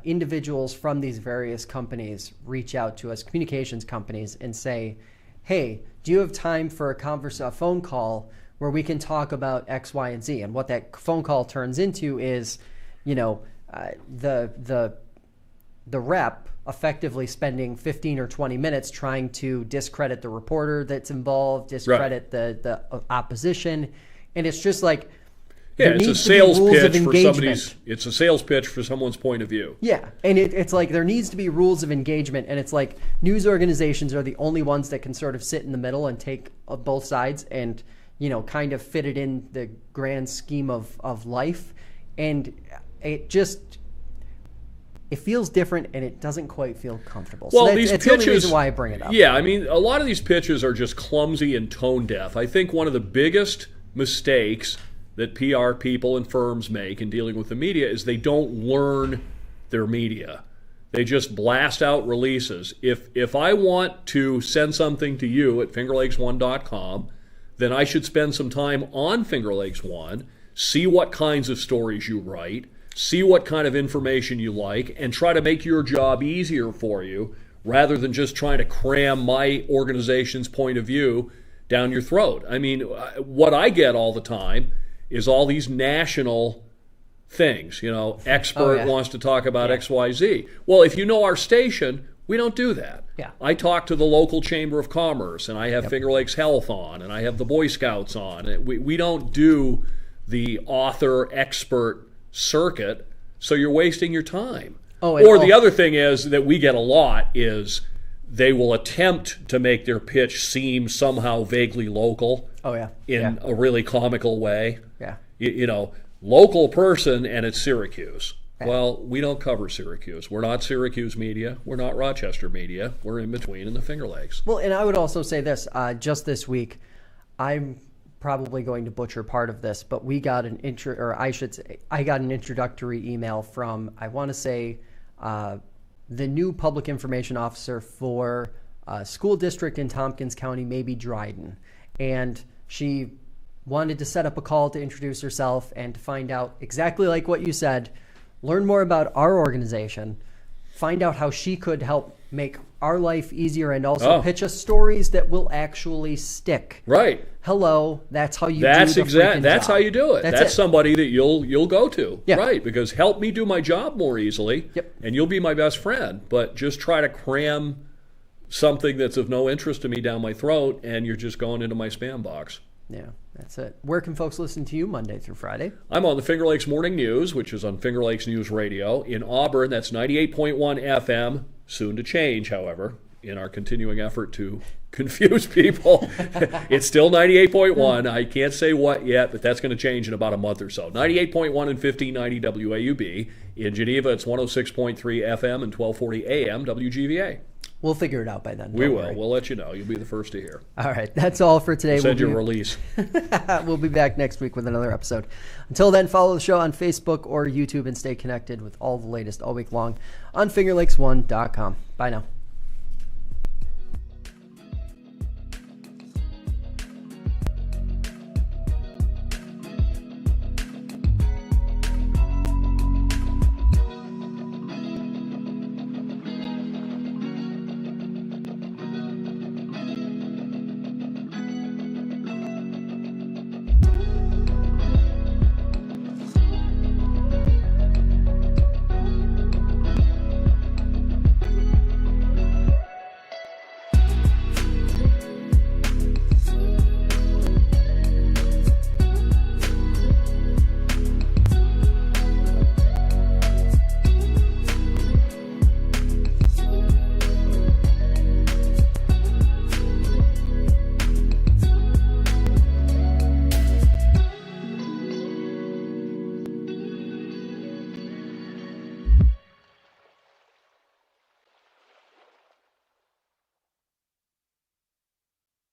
individuals from these various companies reach out to us, communications companies, and say, hey, do you have time for a phone call where we can talk about X, Y, and Z? And what that phone call turns into is, the rep effectively spending 15 or 20 minutes trying to discredit the reporter that's involved, discredit the opposition. And it's just like, it's a sales pitch for somebody's. It's a sales pitch for someone's point of view. Yeah, and it's like there needs to be rules of engagement, and it's like news organizations are the only ones that can sort of sit in the middle and take both sides and kind of fit it in the grand scheme of life, and it feels different, and it doesn't quite feel comfortable. Well, so these it's pitches, the only reason why I bring it up. Yeah, I mean, a lot of these pitches are just clumsy and tone deaf. I think one of the biggest mistakes that PR people and firms make in dealing with the media is they don't learn their media. They just blast out releases. If I want to send something to you at fingerlakes1.com, then I should spend some time on Finger Lakes One, see what kinds of stories you write, see what kind of information you like, and try to make your job easier for you rather than just trying to cram my organization's point of view down your throat. I mean, what I get all the time is all these national things. Expert wants to talk about XYZ. Well, if you know our station, we don't do that. Yeah. I talk to the local Chamber of Commerce, and I have Finger Lakes Health on, and I have the Boy Scouts on. We don't do the author expert circuit, so you're wasting your time. The other thing is that we get a lot is they will attempt to make their pitch seem somehow vaguely local in a really comical way. Yeah. Local person, and it's Syracuse. Yeah. Well, we don't cover Syracuse. We're not Syracuse media. We're not Rochester media. We're in between in the Finger Lakes. Well, and I would also say this, just this week, I'm probably going to butcher part of this, but we got I got an introductory email from, I want to say, the new public information officer for a school district in Tompkins County, maybe Dryden. And she wanted to set up a call to introduce herself and to find out exactly like what you said, learn more about our organization, find out how she could help make our life easier, and also pitch us stories that will actually stick. Right. Hello, that's how you do That's job. how you do it. That's somebody that you'll go to. Yeah. Right, because help me do my job more easily, and you'll be my best friend. But just try to cram something that's of no interest to me down my throat, and you're just going into my spam box. Yeah, that's it. Where can folks listen to you Monday through Friday? I'm on the Finger Lakes Morning News, which is on Finger Lakes News Radio. In Auburn, that's 98.1 FM. Soon to change, however, in our continuing effort to confuse people. It's still 98.1. I can't say what yet, but that's going to change in about a month or so. 98.1 and 1590 WAUB. In Geneva, it's 106.3 FM and 1240 AM WGVA. We'll figure it out by then. We will. Worry. We'll let you know. You'll be the first to hear. All right. That's all for today. Send your release. We'll be back next week with another episode. Until then, follow the show on Facebook or YouTube and stay connected with all the latest all week long on fingerlakes1.com. Bye now.